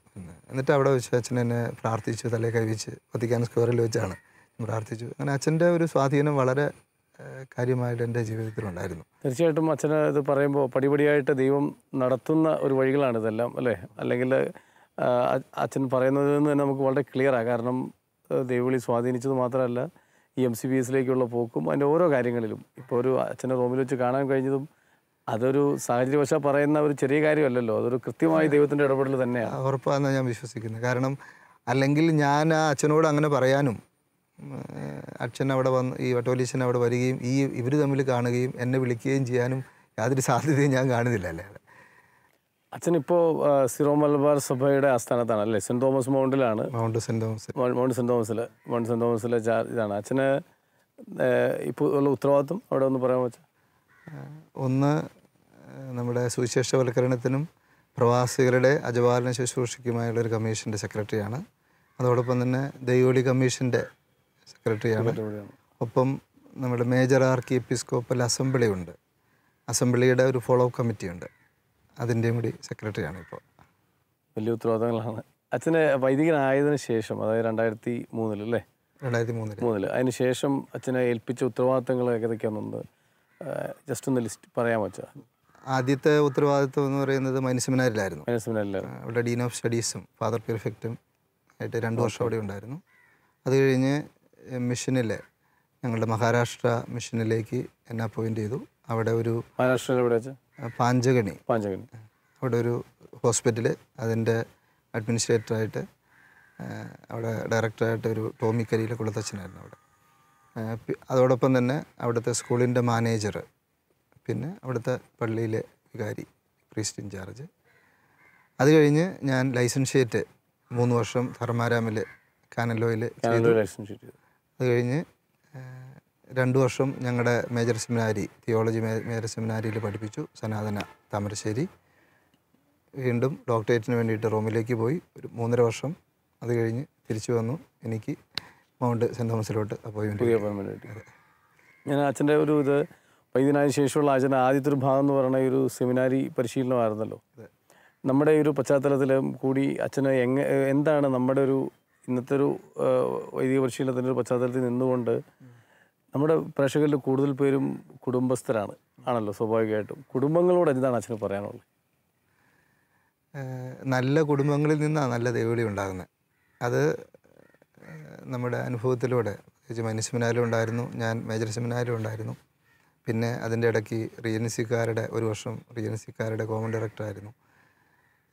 എന്നിട്ട് അവിടെ വെച്ച് അച്ഛൻ എന്നെ പ്രാർത്ഥിച്ചു, തലേ കൈവച്ച് വത്തിക്കാൻ സ്ക്വയറിൽ വെച്ചാണ് പ്രാർത്ഥിച്ചു. അങ്ങനെ അച്ഛൻ്റെ ഒരു സ്വാധീനം വളരെ കാര്യമായിട്ട് എൻ്റെ ജീവിതത്തിലുണ്ടായിരുന്നു. തീർച്ചയായിട്ടും അച്ഛന് ഇത് പറയുമ്പോൾ പടിപടിയായിട്ട് ദൈവം നടത്തുന്ന ഒരു വഴികളാണ് ഇതെല്ലാം, അല്ലേ? അല്ലെങ്കിൽ അച്ഛൻ പറയുന്നതിൽ നിന്ന് തന്നെ നമുക്ക് വളരെ ക്ലിയറാണ്. കാരണം ദൈവവിളി സ്വാധീനിച്ചത് മാത്രമല്ല, ഈ MCBSEയിലേക്കുള്ള പോക്കും അതിൻ്റെ ഓരോ കാര്യങ്ങളിലും. ഇപ്പോൾ ഒരു അച്ഛനെ റൂമിൽ വെച്ച് കാണാൻ കഴിഞ്ഞതും അതൊരു സാഹചര്യവശാൽ പറയുന്ന ഒരു ചെറിയ കാര്യമല്ലല്ലോ, അതൊരു കൃത്യമായി ദൈവത്തിൻ്റെ ഇടപെടൽ തന്നെയാണ്. ഉറപ്പാണെന്നാണ് ഞാൻ വിശ്വസിക്കുന്നത്. കാരണം അല്ലെങ്കിൽ ഞാൻ ആ അച്ഛനോട് അങ്ങനെ പറയാനും അച്ഛൻ അവിടെ വന്ന് ഈ വട്ടവലീശൻ അവിടെ വരികയും ഇവർ തമ്മിൽ കാണുകയും എന്നെ വിളിക്കുകയും ചെയ്യാനും യാതൊരു സാധ്യതയും ഞാൻ കാണുന്നില്ല. അല്ലേ, അച്ഛനിപ്പോൾ സിറോ മലബാർ സഭയുടെ ആസ്ഥാനത്താണ്, അല്ലേ? സെൻറ്റ് തോമസ് മൗണ്ടിലാണ്. മൗണ്ട് സെൻറ്റ് തോമസിലെ ഇതാണ് അച്ഛന് ഇപ്പോൾ ഉള്ള ഉത്തരവാദിത്വം. അവിടെ ഒന്ന് പറയാൻ വെച്ചാൽ, ഒന്ന് നമ്മുടെ സുവിശേഷവൽക്കരണത്തിനും പ്രവാസികളുടെ അജപാലന ശുശ്രൂഷയ്ക്കുമായുള്ളൊരു കമ്മീഷൻ്റെ സെക്രട്ടറിയാണ്. അതോടൊപ്പം തന്നെ ദൈവവിളി കമ്മീഷൻ്റെ സെക്രട്ടറിയാണ്. ഒപ്പം നമ്മുടെ മേജർ ആർക്കി എപ്പിസ്കോപ്പൽ അസംബ്ലി ഉണ്ട്. അസംബ്ലിയുടെ ഒരു ഫോളോ അപ്പ് കമ്മിറ്റിയുണ്ട്, അതിൻ്റെയും കൂടി സെക്രട്ടറിയാണ് ഇപ്പോൾ. വലിയ ഉത്തരവാദിത്തങ്ങളാണ്. അച്ഛന് വൈദികനായതിനു ശേഷം, അതായത് 2003 അല്ലേ? 2003 അതിന് ശേഷം അച്ഛനെ ഏൽപ്പിച്ച ഉത്തരവാദിത്തങ്ങൾ ഏതൊക്കെയാണെന്ന് ജസ്റ്റ് ഒന്ന് ലിസ്റ്റ് പറയാൻ വെച്ചാൽ. ആദ്യത്തെ ഉത്തരവാദിത്വം എന്ന് പറയുന്നത് മൈനസ് സെമിനാരിലായിരുന്നു. അവിടെ ഡീൻ ഓഫ് സ്റ്റഡീസും ഫാദർ പെർഫെക്റ്റും ആയിട്ട് 2 വർഷം അവിടെ ഉണ്ടായിരുന്നു. അത് കഴിഞ്ഞ് മിഷനിൽ ഞങ്ങളുടെ മഹാരാഷ്ട്ര മിഷനിലേക്ക് എന്നെ അപ്പോയിൻ്റ് ചെയ്തു. അവിടെ ഒരു പാഞ്ചഗണി അവിടെ ഒരു ഹോസ്പിറ്റൽ, അതിൻ്റെ അഡ്മിനിസ്ട്രേറ്ററായിട്ട് അവിടെ ഡയറക്ടറായിട്ട് ഒരു ടോമി കരിയിലെ കുളത്തച്ഛനായിരുന്നു അവിടെ. അതോടൊപ്പം തന്നെ അവിടുത്തെ സ്കൂളിൻ്റെ മാനേജർ, പിന്നെ അവിടുത്തെ പള്ളിയിലെ വികാരി, പ്രീസ്റ്റ് ഇൻചാർജ്. അത് കഴിഞ്ഞ് ഞാൻ ലൈസൻഷ്യേറ്റ് 3 വർഷം ധർമാരാമിൽ കാനലോയിൽ ചെയ്തു. അത് കഴിഞ്ഞ് 2 വർഷം ഞങ്ങളുടെ മേജർ സെമിനാരി, തിയോളജി മേജർ സെമിനാരിയിൽ പഠിപ്പിച്ചു, സനാതന താമരശ്ശേരി. വീണ്ടും ഡോക്ടറേറ്റിന് വേണ്ടിയിട്ട് റോമിലേക്ക് പോയി, ഒരു 3.5 വർഷം. അത് കഴിഞ്ഞ് തിരിച്ചു വന്നു. എനിക്ക് മൗണ്ട് സെൻറ്റ് തോമസിലോട്ട് അപ്പോയിൻമെൻറ്റ്. ഞാൻ അച്ഛൻ്റെ ഒരു ഇത് വൈദ്യനായ ശേഷമുള്ള അച്ഛൻ്റെ ആദ്യത്തെ ഒരു ഭാഗം എന്ന് പറയുന്ന ഒരു സെമിനാരി പരിശീലനമായിരുന്നല്ലോ. നമ്മുടെ ഈ ഒരു പശ്ചാത്തലത്തിലും കൂടി അച്ഛന് എന്താണ് നമ്മുടെ ഒരു ഇന്നത്തെ ഒരു വൈദിക പരിശീലനത്തിൻ്റെ ഒരു പശ്ചാത്തലത്തിൽ നിന്നുകൊണ്ട് നമ്മുടെ പ്രേക്ഷകരിൽ കൂടുതൽ പേരും കുടുംബസ്ഥരാണ് ആണല്ലോ സ്വാഭാവികമായിട്ടും. കുടുംബങ്ങളോട് എന്താണ് അച്ഛന് പറയാനുള്ളത്? നല്ല കുടുംബങ്ങളിൽ നിന്നാണ് നല്ല ദൈവവിളി ഉണ്ടാകുന്നത്. അത് നമ്മുടെ അനുഭവത്തിലൂടെ, പ്രത്യേകിച്ച് മൈനർ സെമിനാരിലും ഉണ്ടായിരുന്നു, ഞാൻ മേജർ സെമിനാരിലും ഉണ്ടായിരുന്നു. പിന്നെ അതിൻ്റെ ഇടയ്ക്ക് റീജൻസിക്കാരുടെ 1 വർഷം റീജൻസിക്കാരുടെ കോമൺ ഡയറക്ടറായിരുന്നു.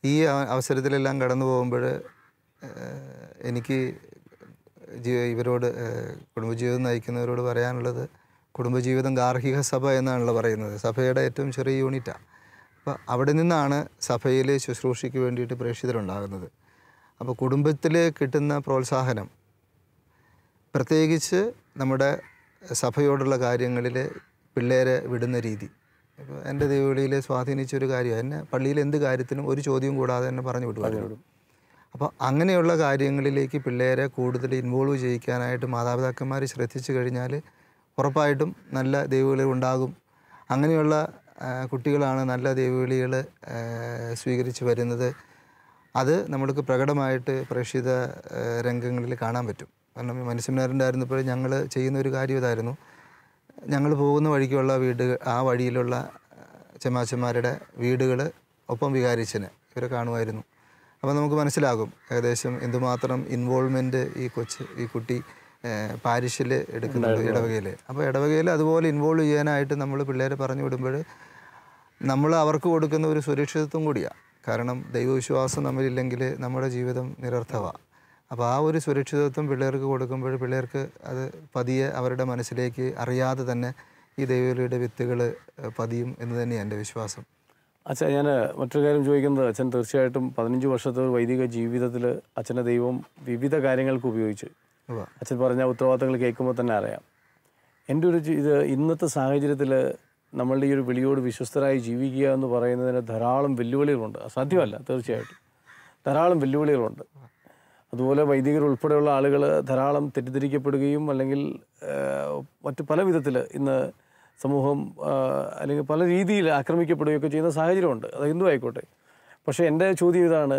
ഈ അവസരത്തിലെല്ലാം കടന്നു പോകുമ്പോൾ എനിക്ക് ഇവരോട്, കുടുംബജീവിതം നയിക്കുന്നവരോട് പറയാനുള്ളത്, കുടുംബജീവിതം ഗാർഹിക സഭ എന്നാണല്ലോ പറയുന്നത്. സഭയുടെ ഏറ്റവും ചെറിയ യൂണിറ്റാണ്. അപ്പോൾ അവിടെ നിന്നാണ് സഭയിൽ ശുശ്രൂഷയ്ക്ക് വേണ്ടിയിട്ട് പ്രേക്ഷിതരുണ്ടാകുന്നത്. അപ്പോൾ കുടുംബത്തിൽ കിട്ടുന്ന പ്രോത്സാഹനം, പ്രത്യേകിച്ച് നമ്മുടെ സഭയോടുള്ള കാര്യങ്ങളിൽ പിള്ളേരെ വിടുന്ന രീതി, ഇപ്പോൾ എൻ്റെ ദൈവവിളിയിൽ സ്വാധീനിച്ചൊരു കാര്യമാണ്. എന്നെ പള്ളിയിൽ എന്ത് കാര്യത്തിനും ഒരു ചോദ്യം കൂടാതെ എന്നെ പറഞ്ഞു വിടും. അപ്പോൾ അങ്ങനെയുള്ള കാര്യങ്ങളിലേക്ക് പിള്ളേരെ കൂടുതൽ ഇൻവോൾവ് ചെയ്യിക്കാനായിട്ട് മാതാപിതാക്കന്മാർ ശ്രദ്ധിച്ചു കഴിഞ്ഞാൽ ഉറപ്പായിട്ടും നല്ല ദൈവവിളി ഉണ്ടാകും. അങ്ങനെയുള്ള കുട്ടികളാണ് നല്ല ദൈവവിളികൾ സ്വീകരിച്ച് വരുന്നത്. അത് നമ്മൾക്ക് പ്രകടമായിട്ട് പ്രേക്ഷിത രംഗങ്ങളിൽ കാണാൻ പറ്റും. കാരണം മനുഷ്യനാരൻ്റെ ആയിരുന്നപ്പോൾ ഞങ്ങൾ ചെയ്യുന്നൊരു കാര്യം ഇതായിരുന്നു. ഞങ്ങൾ പോകുന്ന വഴിക്കുള്ള ആ വഴിയിലുള്ള ചെമാച്ചന്മാരുടെ വീടുകൾ ഒപ്പം വികാരിച്ചന് ഇവരെ കാണുമായിരുന്നു. അപ്പോൾ നമുക്ക് മനസ്സിലാകും ഏകദേശം എന്തുമാത്രം ഇൻവോൾവ്മെൻറ്റ് ഈ കുട്ടി പാരിഷിൽ എടുക്കുന്നുണ്ട്, ഇടവകയിൽ. അപ്പോൾ ഇടവകയിൽ അതുപോലെ ഇൻവോൾവ് ചെയ്യാനായിട്ട് നമ്മൾ പിള്ളേരെ പറഞ്ഞു വിടുമ്പോൾ നമ്മൾ അവർക്ക് കൊടുക്കുന്ന ഒരു സുരക്ഷിതത്വം കൂടിയാണ്. കാരണം ദൈവവിശ്വാസം നമ്മളില്ലെങ്കിൽ നമ്മുടെ ജീവിതം നിരർത്ഥമാണ്. അപ്പോൾ ആ ഒരു സുരക്ഷിതത്വം പിള്ളേർക്ക് കൊടുക്കുമ്പോൾ പിള്ളേർക്ക് അത് പതിയെ അവരുടെ മനസ്സിലേക്ക് അറിയാതെ തന്നെ ഈ ദൈവവിളിയുടെ വിത്തുകൾ പതിയും എന്ന് തന്നെയാണ് എൻ്റെ വിശ്വാസം. അച്ഛൻ, ഞാൻ മറ്റൊരു കാര്യം ചോദിക്കുന്നത്, അച്ഛൻ തീർച്ചയായിട്ടും 15 വർഷത്തെ വൈദിക ജീവിതത്തിൽ അച്ഛൻ്റെ ദൈവം വിവിധ കാര്യങ്ങൾക്ക് ഉപയോഗിച്ച്, അച്ഛൻ പറഞ്ഞ ഉത്തരവാദിത്തങ്ങൾ കേൾക്കുമ്പോൾ തന്നെ അറിയാം. എൻ്റെ ഒരു ഇത് ഇന്നത്തെ സാഹചര്യത്തിൽ നമ്മളുടെ ഈ ഒരു വിളിയോട് വിശ്വസ്തരായി ജീവിക്കുക എന്ന് പറയുന്നതിന് ധാരാളം വെല്ലുവിളികളുണ്ട്. അസാധ്യമല്ല, തീർച്ചയായിട്ടും ധാരാളം വെല്ലുവിളികളുണ്ട്. അതുപോലെ വൈദികർ ഉൾപ്പെടെയുള്ള ആളുകൾ ധാരാളം തെറ്റിദ്ധരിക്കപ്പെടുകയും അല്ലെങ്കിൽ മറ്റ് പല വിധത്തിൽ ഇന്ന് സമൂഹം അല്ലെങ്കിൽ പല രീതിയിൽ ആക്രമിക്കപ്പെടുകയൊക്കെ ചെയ്യുന്ന സാഹചര്യമുണ്ട്. അത് ഹിന്ദു ആയിക്കോട്ടെ. പക്ഷേ എൻ്റെ ചോദ്യം ഇതാണ്,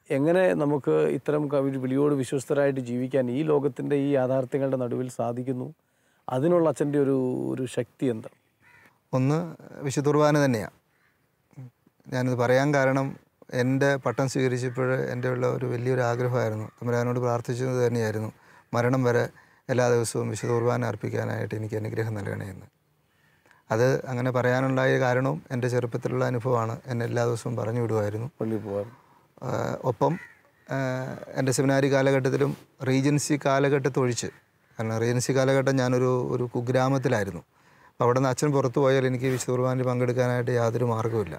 എങ്ങനെ നമുക്ക് ഇത്തരം വിളിയോട് വിശ്വസ്തരായിട്ട് ജീവിക്കാൻ ഈ ലോകത്തിൻ്റെ ഈ യാഥാർത്ഥ്യങ്ങളുടെ നടുവിൽ സാധിക്കുന്നു? അതിനുള്ള അച്ഛൻ്റെ ഒരു ശക്തി എന്താണ്? ഒന്ന് വിശുദ്ധ കുർബാന തന്നെയാണ്. ഞാനിത് പറയാൻ കാരണം, എൻ്റെ പട്ടം സ്വീകരിച്ചപ്പോൾ എൻ്റെ ഉള്ള ഒരു വലിയൊരു ആഗ്രഹമായിരുന്നു, തമ്പുരാനോട് പ്രാർത്ഥിച്ചത് തന്നെയായിരുന്നു, മരണം വരെ എല്ലാ ദിവസവും വിശുദ്ധ കുർബാന അർപ്പിക്കാനായിട്ട് എനിക്ക് അനുഗ്രഹം നൽകണേ എന്ന്. അത് അങ്ങനെ പറയാനുണ്ടായ കാരണവും എൻ്റെ ചെറുപ്പത്തിലുള്ള അനുഭവമാണ്. എന്നെ എല്ലാ ദിവസവും പറഞ്ഞു വിടുമായിരുന്നു, പള്ളിയിൽ പോകാൻ. ഒപ്പം എൻ്റെ സെമിനാരി കാലഘട്ടത്തിലും റീജൻസി കാലഘട്ടത്തൊഴിച്ച്, കാരണം റീജൻസി കാലഘട്ടം ഞാനൊരു കുഗ്രാമത്തിലായിരുന്നു. അപ്പോൾ അവിടെ നിന്ന് അച്ഛൻ പുറത്തു പോയാൽ എനിക്ക് വിശുദ്ധ കുർബാനയിൽ പങ്കെടുക്കാനായിട്ട് യാതൊരു മാർഗ്ഗവുമില്ല.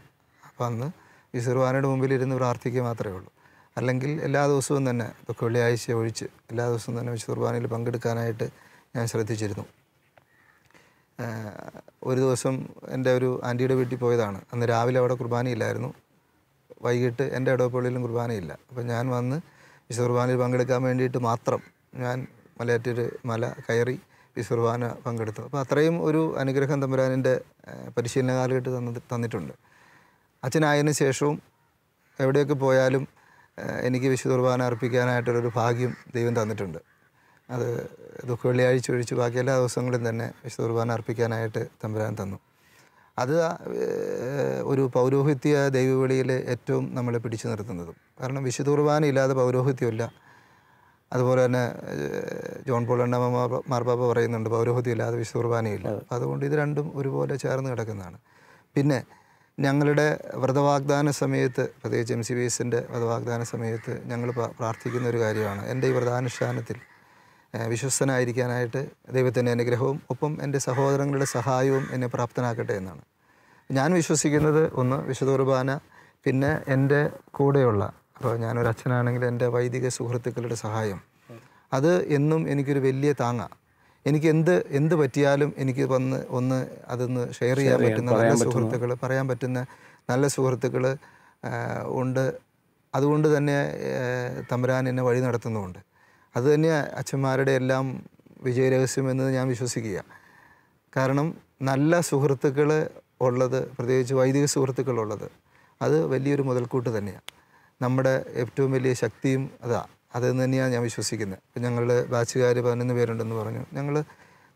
അപ്പോൾ അന്ന് വിശുദ്ധ കുർബാനയുടെ മുമ്പിൽ ഇരുന്ന് പ്രാർത്ഥിക്കുക മാത്രമേ ഉള്ളൂ. അല്ലെങ്കിൽ എല്ലാ ദിവസവും തന്നെ, ഇതൊക്കെ വെള്ളിയാഴ്ച ഒഴിച്ച് എല്ലാ ദിവസവും തന്നെ വിശുദ്ധ കുർബാനയിൽ പങ്കെടുക്കാനായിട്ട് ഞാൻ ശ്രദ്ധിച്ചിരുന്നു. ഒരു ദിവസം എൻ്റെ ഒരു ആൻറ്റിയുടെ വീട്ടിൽ പോയതാണ്. അന്ന് രാവിലെ അവിടെ കുർബാനയില്ലായിരുന്നു, വൈകിട്ട് എൻ്റെ ഇടവപ്പള്ളിയിലും കുർബാനയില്ല. അപ്പോൾ ഞാൻ വന്ന് വിശുദ്ധ കുർബാനയിൽ പങ്കെടുക്കാൻ വേണ്ടിയിട്ട് മാത്രം ഞാൻ മലയാറ്റൂർ മല കയറി വിശുദ്ധ കുർബാന പങ്കെടുത്തു. അപ്പോൾ അത്രയും ഒരു അനുഗ്രഹം തമ്പുരാനിൻ്റെ പരിശീലന കാലഘട്ടത്തിൽ തന്നിട്ടുണ്ട്. അച്ഛനായതിനു ശേഷവും എവിടെയൊക്കെ പോയാലും എനിക്ക് വിശുദ്ധ കുർബാന അർപ്പിക്കാനായിട്ടുള്ളൊരു ഭാഗ്യം ദൈവം തന്നിട്ടുണ്ട്. അത് വെള്ളിയാഴ്ച ഒഴിച്ച് ബാക്കി എല്ലാ ദിവസങ്ങളിലും തന്നെ വിശുദ്ധ കുർബാന അർപ്പിക്കാനായിട്ട് തമ്പുരാൻ തന്നു. അത് ഒരു പൗരോഹിത്യ ദൈവവിളിയിൽ ഏറ്റവും നമ്മളെ പിടിച്ചു നിർത്തുന്നതും. കാരണം വിശുദ്ധ കുർബാന ഇല്ലാതെ പൗരോഹിത്യമില്ല. അതുപോലെ തന്നെ ജോൺ പോൾ രണ്ടാമൻ മാർപ്പാപ്പ പറയുന്നുണ്ട്, പൗരോഹിത്യം ഇല്ലാതെ വിശുദ്ധ കുർബാനയില്ല. അതുകൊണ്ട് ഇത് രണ്ടും ഒരുപോലെ ചേർന്ന് കിടക്കുന്നതാണ്. പിന്നെ ഞങ്ങളുടെ വ്രതവാഗ്ദാന സമയത്ത്, പ്രത്യേകിച്ച് MCBSൻ്റെ വ്രതവാഗ്ദാന സമയത്ത് ഞങ്ങൾ പ്രാർത്ഥിക്കുന്ന ഒരു കാര്യമാണ്, എൻ്റെ ഈ വ്രതാനുഷ്ഠാനത്തിൽ വിശ്വസ്തനായിരിക്കാനായിട്ട് ദൈവത്തിൻ്റെ അനുഗ്രഹവും ഒപ്പം എൻ്റെ സഹോദരങ്ങളുടെ സഹായവും എന്നെ പ്രാപ്തനാക്കട്ടെ എന്നാണ്. ഞാൻ വിശ്വസിക്കുന്നത്, ഒന്ന് വിശുദ്ധ കുർബാന, പിന്നെ എൻ്റെ കൂടെയുള്ള, അപ്പോൾ ഞാനൊരു അച്ഛനാണെങ്കിൽ എൻ്റെ വൈദിക സുഹൃത്തുക്കളുടെ സഹായം, അത് എന്നും എനിക്കൊരു വലിയ താങ്ങാണ്. എനിക്ക് എന്ത് പറ്റിയാലും എനിക്ക് ഒന്ന് അതൊന്ന് ഷെയർ ചെയ്യാൻ പറ്റുന്ന നല്ല സുഹൃത്തുക്കൾ, പറയാൻ പറ്റുന്ന നല്ല സുഹൃത്തുക്കൾ ഉണ്ട്. അതുകൊണ്ട് തന്നെ തമ്പുരാൻ എന്നെ വഴി നടത്തുന്നുമുണ്ട്. അതുതന്നെ അച്ഛന്മാരുടെ എല്ലാം വിജയരഹസ്യമെന്ന് ഞാൻ വിശ്വസിക്കുക. കാരണം നല്ല സുഹൃത്തുക്കൾ ഉള്ളത്, പ്രത്യേകിച്ച് വൈദിക സുഹൃത്തുക്കളുള്ളത്, അത് വലിയൊരു മുതൽക്കൂട്ട് തന്നെയാണ്. നമ്മുടെ ഏറ്റവും വലിയ ശക്തിയും അതെന്ന് തന്നെയാണ് ഞാൻ വിശ്വസിക്കുന്നത്. ഇപ്പം ഞങ്ങളുടെ ബാച്ചുകാർ 11 പേരുണ്ടെന്ന് പറഞ്ഞു. ഞങ്ങൾ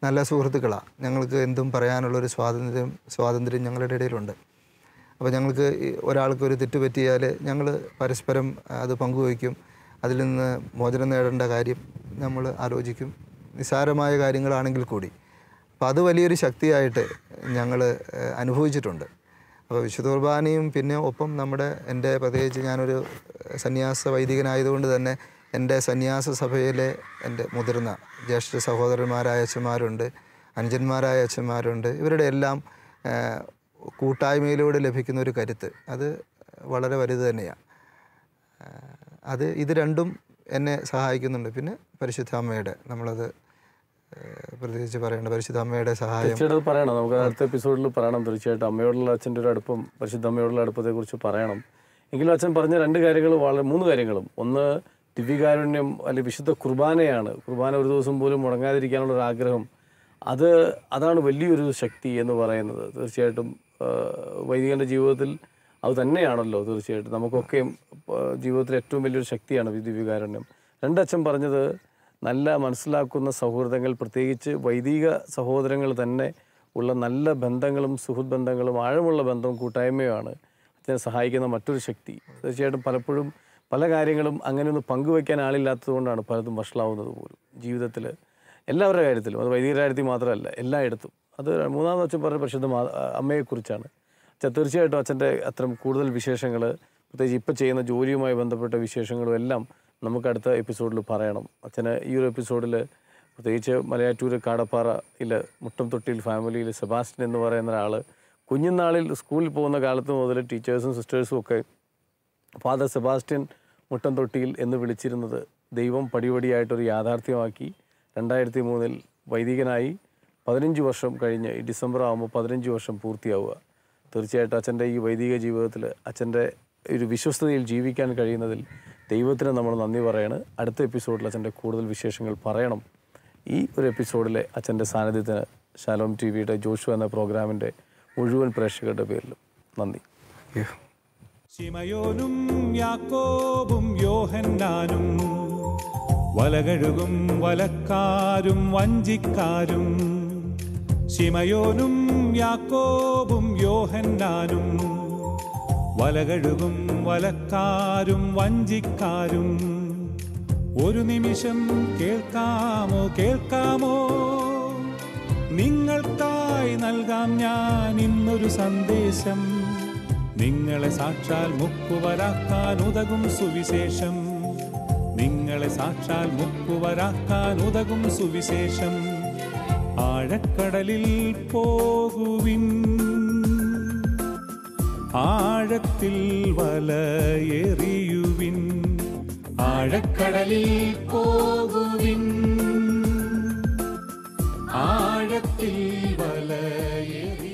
നല്ല സുഹൃത്തുക്കളാണ്. ഞങ്ങൾക്ക് എന്തും പറയാനുള്ളൊരു സ്വാതന്ത്ര്യം ഞങ്ങളുടെ ഇടയിലുണ്ട്. അപ്പോൾ ഞങ്ങൾക്ക് ഒരാൾക്കൊരു തെറ്റ് പറ്റിയാൽ ഞങ്ങൾ പരസ്പരം അത് പങ്കുവയ്ക്കും. അതിൽ നിന്ന് മോചനം നേടേണ്ട കാര്യം നമ്മൾ ആലോചിക്കും, നിസ്സാരമായ കാര്യങ്ങളാണെങ്കിൽ കൂടി. അപ്പോൾ അത് വലിയൊരു ശക്തിയായിട്ട് ഞങ്ങൾ അനുഭവിച്ചിട്ടുണ്ട്. അപ്പോൾ വിശുദ്ധ കുർബാനയും പിന്നെ ഒപ്പം എൻ്റെ പ്രത്യേകിച്ച് ഞാനൊരു സന്യാസ വൈദികനായതുകൊണ്ട് തന്നെ എൻ്റെ സന്യാസ സഭയിലെ എൻ്റെ മുതിർന്ന ജ്യേഷ്ഠ സഹോദരന്മാരായ അച്ഛന്മാരുണ്ട്, അനുജന്മാരായ അച്ഛന്മാരുണ്ട്. ഇവരുടെ എല്ലാം കൂട്ടായ്മയിലൂടെ ലഭിക്കുന്ന ഒരു കരുത്ത് അത് വളരെ വലുത് തന്നെയാണ്. ഇത് രണ്ടും എന്നെ സഹായിക്കുന്നുണ്ട്. പിന്നെ പരിശുദ്ധ അമ്മയുടെ, നമ്മളത് പ്രത്യേകിച്ച് പറയേണ്ട പരിശുദ്ധ അമ്മയുടെ സഹായം തീർച്ചയായിട്ടും പറയണം. നമുക്ക് അടുത്ത എപ്പിസോഡിൽ പറയണം. തീർച്ചയായിട്ടും അമ്മയോടുള്ള അച്ഛൻ്റെ ഒരു അടുപ്പം, പരിശുദ്ധ അമ്മയോടുള്ള അടുപ്പത്തെക്കുറിച്ച് പറയണം. എങ്കിലും അച്ഛൻ പറഞ്ഞ 2 കാര്യങ്ങൾ, 3 കാര്യങ്ങളും. ഒന്ന് ദിവ്യകാരുണ്യം അല്ലെങ്കിൽ വിശുദ്ധ കുർബാനയാണ്. കുർബാന ഒരു ദിവസം പോലും മുടങ്ങാതിരിക്കാനുള്ളൊരു ആഗ്രഹം, അതാണ് വലിയൊരു ശക്തി എന്ന് പറയുന്നത്. തീർച്ചയായിട്ടും വൈദികൻ്റെ ജീവിതത്തിൽ അത് തന്നെയാണല്ലോ. തീർച്ചയായിട്ടും നമുക്കൊക്കെ ജീവിതത്തിൽ ഏറ്റവും വലിയൊരു ശക്തിയാണ് ദിവ്യകാരുണ്യം. 2 അച്ഛൻ പറഞ്ഞത് നല്ല മനസ്സിലാക്കുന്ന സൗഹൃദങ്ങൾ, പ്രത്യേകിച്ച് വൈദിക സഹോദരങ്ങൾ തന്നെ ഉള്ള നല്ല ബന്ധങ്ങളും സുഹൃത്ത് ബന്ധങ്ങളും ആഴമുള്ള ബന്ധവും കൂട്ടായ്മയുമാണ് അച്ഛനെ സഹായിക്കുന്ന മറ്റൊരു ശക്തി. തീർച്ചയായിട്ടും പലപ്പോഴും പല കാര്യങ്ങളും അങ്ങനെയൊന്നും പങ്കുവയ്ക്കാൻ ആളില്ലാത്തത് കൊണ്ടാണ് പലതും വഷളാവുന്നത് പോലും ജീവിതത്തിൽ, എല്ലാവരുടെ കാര്യത്തിലും. അത് വൈദികരുടെ കാര്യത്തിൽ മാത്രമല്ല, എല്ലായിടത്തും. അത് 3-ാമത് അച്ഛൻ പറഞ്ഞ പരിശുദ്ധ അമ്മയെക്കുറിച്ചാണ്. തീർച്ചയായിട്ടും അച്ഛൻ്റെ അത്തരം കൂടുതൽ വിശേഷങ്ങൾ, പ്രത്യേകിച്ച് ഇപ്പോൾ ചെയ്യുന്ന ജോലിയുമായി ബന്ധപ്പെട്ട വിശേഷങ്ങളും എല്ലാം നമുക്ക് അടുത്ത എപ്പിസോഡിൽ പറയണം. അച്ഛന് ഈ ഒരു എപ്പിസോഡിൽ പ്രത്യേകിച്ച് മലയാറ്റൂർ കാടപ്പാറയിൽ മുട്ടംതൊട്ടിയിൽ ഫാമിലിയിൽ സെബാസ്റ്റ്യൻ എന്ന് പറയുന്ന ഒരാൾ കുഞ്ഞുനാളിൽ സ്കൂളിൽ പോകുന്ന കാലത്ത് മുതൽ ടീച്ചേഴ്സും സിസ്റ്റേഴ്സും ഒക്കെ ഫാദർ സെബാസ്റ്റ്യൻ മുട്ടംതൊട്ടിയിൽ എന്ന് വിളിച്ചിരുന്നത് ദൈവം പടിപടിയായിട്ടൊരു യാഥാർത്ഥ്യമാക്കി 2003 വൈദികനായി 15 വർഷം കഴിഞ്ഞ് ഈ ഡിസംബർ ആകുമ്പോൾ 15 വർഷം പൂർത്തിയാവുക. തീർച്ചയായിട്ടും അച്ഛൻ്റെ ഈ വൈദിക ജീവിതത്തിൽ അച്ഛൻ്റെ ഒരു വിശ്വസ്തതയിൽ ജീവിക്കാൻ കഴിയുന്നതിൽ ദൈവത്തിന് നമ്മൾ നന്ദി പറയാണ്. അടുത്ത എപ്പിസോഡിൽ അച്ഛൻ്റെ കൂടുതൽ വിശേഷങ്ങൾ പറയണം. ഈ ഒരു എപ്പിസോഡിലെ അച്ഛൻ്റെ സാന്നിധ്യത്തിന് ഷാലോം TV-യുടെ ജോഷു എന്ന പ്രോഗ്രാമിൻ്റെ മുഴുവൻ പ്രേക്ഷകരുടെ പേരിലും നന്ദി. ശിമയോനും യാക്കോബും യോഹന്നാനും വലകഴുകും വലക്കാരും വഞ്ചിക്കാരും. ശിമയോനും യാക്കോബും യോഹന്നാനും വലകഴുകും വലക്കാരും വഞ്ചിക്കാരും. ഒരു നിമിഷം കേൾക്കാമോ നിങ്ങൾക്കായി നൽകാം ഞാൻ ഇന്നൊരു സന്ദേശം. നിങ്ങളെ സാക്ഷാൽ മുക്കുവരാക്കാൻ ഉതകും സുവിശേഷം. നിങ്ങളെ സാക്ഷാൽ മുക്കുവരാക്കാൻ ഉതകും സുവിശേഷം. ആഴക്കടലിൽ പോകുവിൻ, ആഴത്തിൽ വലയെറിയുവിൻ. ആഴക്കടലിൽ പോകുവിൻ, ആഴത്തിൽ വലയെറി